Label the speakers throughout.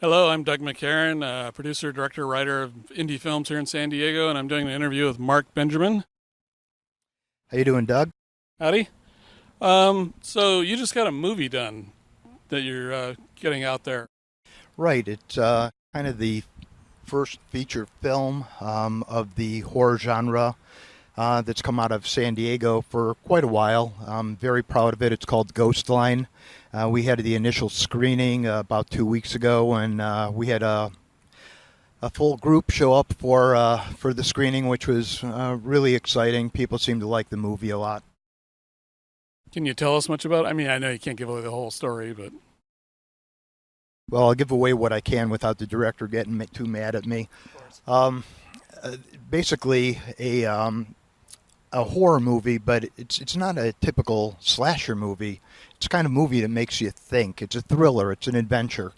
Speaker 1: Hello, I'm Doug McCarran, producer, director, writer of indie films here in San Diego, and I'm doing an interview with Mark Benjamin.
Speaker 2: How you doing, Doug?
Speaker 1: Howdy. So you just got a movie done that you're getting out there.
Speaker 2: Right, it's kind of the first feature film of the horror genre that's come out of San Diego for quite a while. I'm very proud of it. It's called Ghostline. We had the initial screening about 2 weeks ago, and we had a full group show up for the screening, which was really exciting. People seemed to like the movie a lot.
Speaker 1: Can you tell us much about it? I mean, I know you can't give away the whole story, but
Speaker 2: Well, I'll give away what I can without the director getting too mad at me. Um, Basically, a horror movie, but it's not a typical slasher movie. It's the kind of movie that makes you think. It's a thriller. It's an adventure,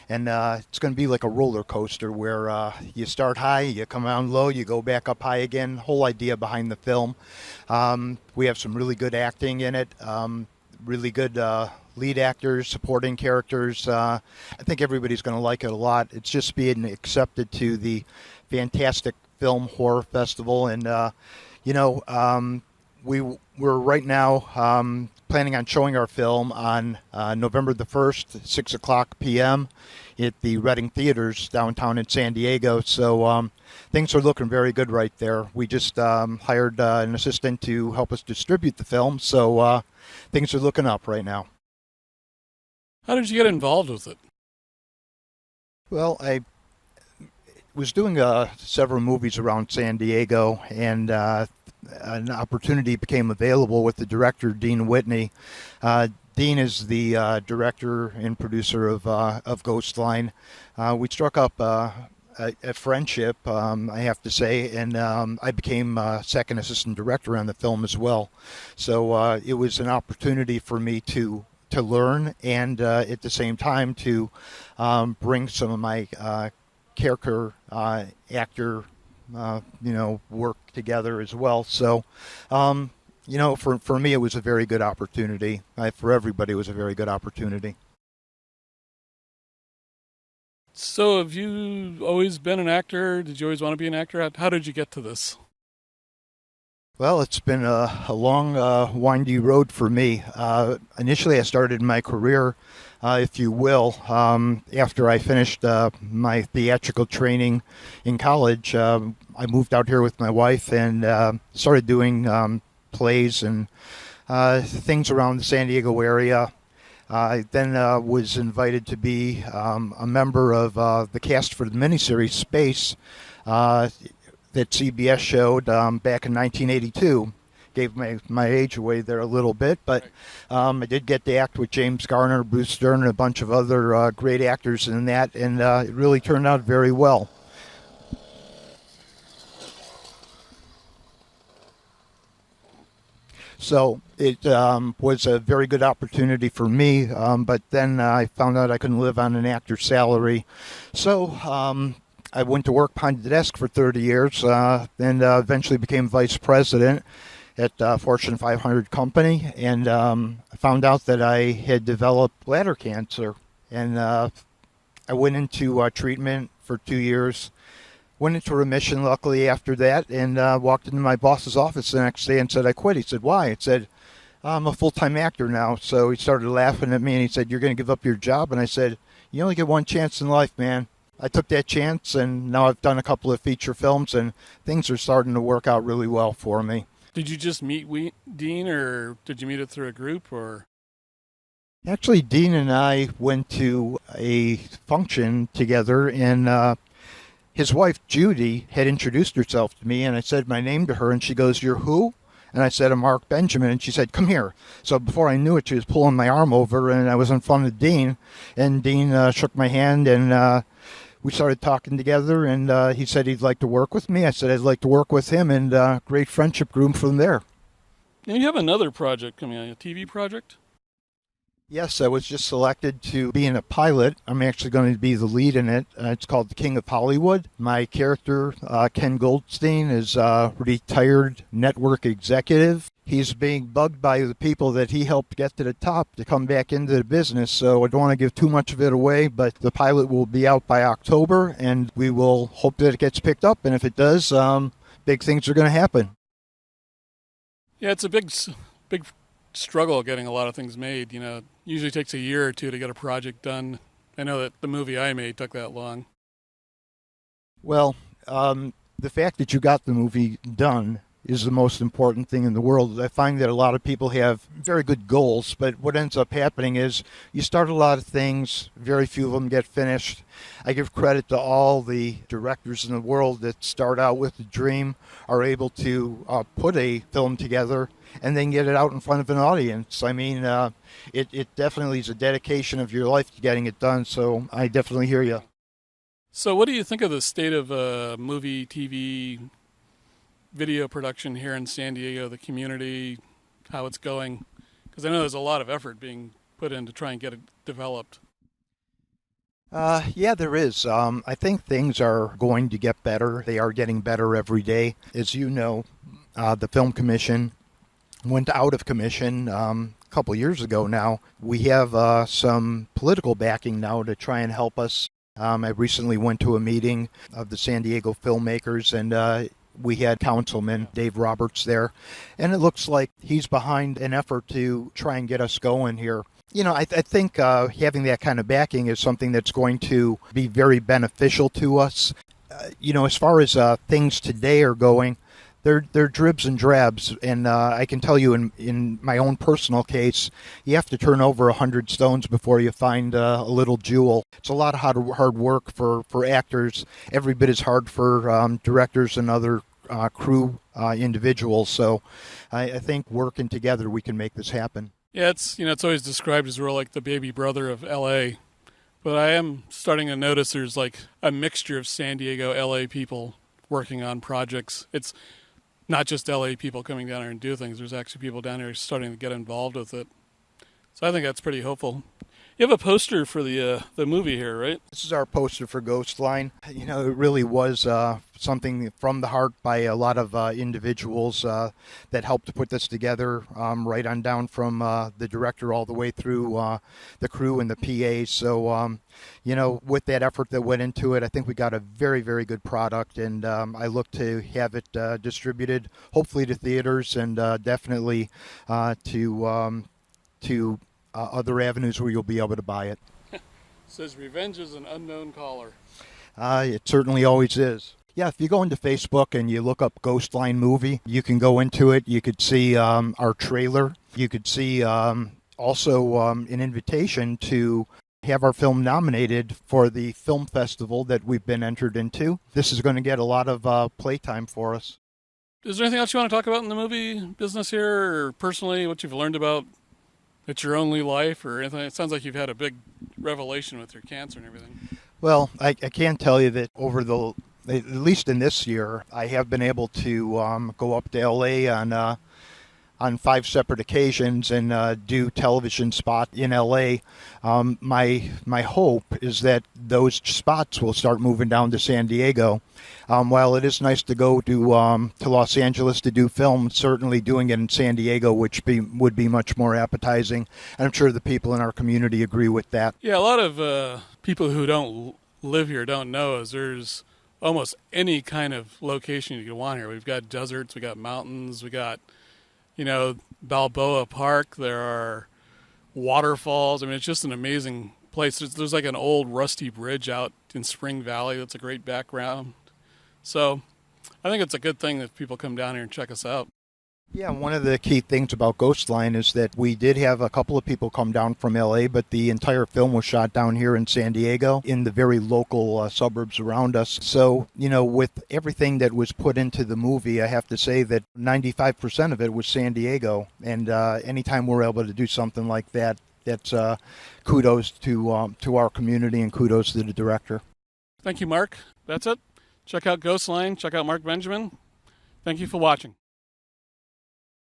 Speaker 2: and it's going to be like a roller coaster where you start high, you come down low, you go back up high again. Whole idea behind the film. We have some really good acting in it. Really good lead actors, supporting characters. I think everybody's going to like it a lot. It's just being accepted to the Fantastic Film Horror Festival, and we're right now planning on showing our film on November the 1st, 6 o'clock p.m. at the Reading Theaters downtown in San Diego. So things are looking very good right there. We just hired an assistant to help us distribute the film, so things are looking up right now.
Speaker 1: how did you get involved with it?
Speaker 2: Well, I was doing several movies around San Diego, and an opportunity became available with the director, Dean Whitney. Dean is the director and producer of Ghostline. We struck up a friendship, I have to say, and I became second assistant director on the film as well. So it was an opportunity for me to learn, and at the same time to bring some of my character actor work together as well. So for me it was a very good opportunity. For everybody it was a very good opportunity.
Speaker 1: So have you always been an actor? Did you always want to be an actor? How did you get to this?
Speaker 2: Well, it's been a long, windy road for me. Initially, I started my career, if you will, after I finished my theatrical training in college. I moved out here with my wife and started doing plays and things around the San Diego area. I then was invited to be a member of the cast for the miniseries Space that CBS showed back in 1982. Gave my age away there a little bit, but I did get to act with James Garner, Bruce Dern, and a bunch of other great actors in that, and it really turned out very well. So it was a very good opportunity for me, but then I found out I couldn't live on an actor's salary. So I went to work behind the desk for 30 years and eventually became vice president at a Fortune 500 company, and I found out that I had developed bladder cancer. And I went into treatment for 2 years, went into remission luckily after that, and walked into my boss's office the next day and said I quit. He said, "Why?" I said, "I'm a full-time actor now." So he started laughing at me and he said, "You're going to give up your job?" And I said, "You only get one chance in life, man." I took that chance, and now I've done a couple of feature films, and things are starting to work out really well for me.
Speaker 1: Did you just meet Dean, or did you meet it through a group, or?
Speaker 2: Actually, Dean and I went to a function together, and his wife, Judy, had introduced herself to me, and I said my name to her, and she goes, "You're who?" And I said, "I'm Mark Benjamin," and she said, "Come here." So before I knew it, she was pulling my arm over, and I was in front of Dean, and Dean shook my hand, and we started talking together, and he said he'd like to work with me. I said I'd like to work with him, and great friendship grew from there.
Speaker 1: Now you have another project coming out, a TV project?
Speaker 2: Yes, I was just selected to be in a pilot. I'm actually going to be the lead in it. It's called The King of Hollywood. My character, Ken Goldstein, is a retired network executive. he's being bugged by the people that he helped get to the top to come back into the business. So I don't want to give too much of it away, but the pilot will be out by October, and we will hope that it gets picked up. And if it does, big things are going to happen.
Speaker 1: Yeah, it's a big struggle getting a lot of things made. It usually takes a year or two to get a project done. I know that the movie I made took that long.
Speaker 2: Well, the fact that you got the movie done is the most important thing in the world. I find that a lot of people have very good goals, but what ends up happening is you start a lot of things, very few of them get finished. I give credit to all the directors in the world that start out with a dream, are able to put a film together, and then get it out in front of an audience. I mean, it definitely is a dedication of your life to getting it done, so I definitely hear you.
Speaker 1: So what do you think of the state of movie, TV, video production here in San Diego, the community, how it's going? Because I know there's a lot of effort being put in to try and get it developed.
Speaker 2: Yeah, there is. I think things are going to get better. They are getting better every day. As you know, the Film Commission went out of commission a couple years ago now. We have some political backing now to try and help us. I recently went to a meeting of the San Diego filmmakers, and we had Councilman Dave Roberts there, and it looks like he's behind an effort to try and get us going here. I think having that kind of backing is something that's going to be very beneficial to us. As far as things today are going, they're dribs and drabs, and I can tell you in my own personal case, you have to turn over 100 stones before you find a little jewel. It's a lot of hard work for actors, every bit as hard for directors and other crew individuals. So I think working together we can make this happen.
Speaker 1: Yeah, it's always described as we're like the baby brother of LA, but I am starting to notice there's like a mixture of San Diego, LA people working on projects. It's not just LA people coming down here and do things. There's actually people down here starting to get involved with it. So I think that's pretty hopeful. You have a poster for the movie here, right?
Speaker 2: This is our poster for Ghostline. It really was something from the heart by a lot of individuals that helped to put this together, right on down from the director all the way through the crew and the PAs. So, with that effort that went into it, I think we got a very, very good product, and I look to have it distributed, hopefully to theaters, and definitely to other avenues where you'll be able to buy it.
Speaker 1: Says revenge is an unknown caller.
Speaker 2: It certainly always is. Yeah, if you go into Facebook and you look up Ghostline Movie, you can go into it. You could see our trailer. You could see also an invitation to have our film nominated for the film festival that we've been entered into. This is going to get a lot of playtime for us.
Speaker 1: Is there anything else you want to talk about in the movie business here, or personally, what you've learned about it's your only life or anything? It sounds like you've had a big revelation with your cancer and everything.
Speaker 2: Well, I can tell you that over at least in this year, I have been able to go up to LA on 5 separate occasions and do television spot in LA. My hope is that those spots will start moving down to San Diego. While it is nice to go to Los Angeles to do film, certainly doing it in San Diego would be much more appetizing. And I'm sure the people in our community agree with that.
Speaker 1: Yeah, a lot of people who don't live here don't know is there's almost any kind of location you can want here. We've got deserts, we got mountains, we got Balboa Park. There are waterfalls. I mean, it's just an amazing place. There's like an old rusty bridge out in Spring Valley. That's a great background. So I think it's a good thing that people come down here and check us out.
Speaker 2: Yeah, one of the key things about Ghostline is that we did have a couple of people come down from LA, but the entire film was shot down here in San Diego in the very local suburbs around us. So, with everything that was put into the movie, I have to say that 95% of it was San Diego. And anytime we're able to do something like that, that's kudos to our community and kudos to the director.
Speaker 1: Thank you, Mark. That's it. Check out Ghostline. Check out Mark Benjamin. Thank you for watching.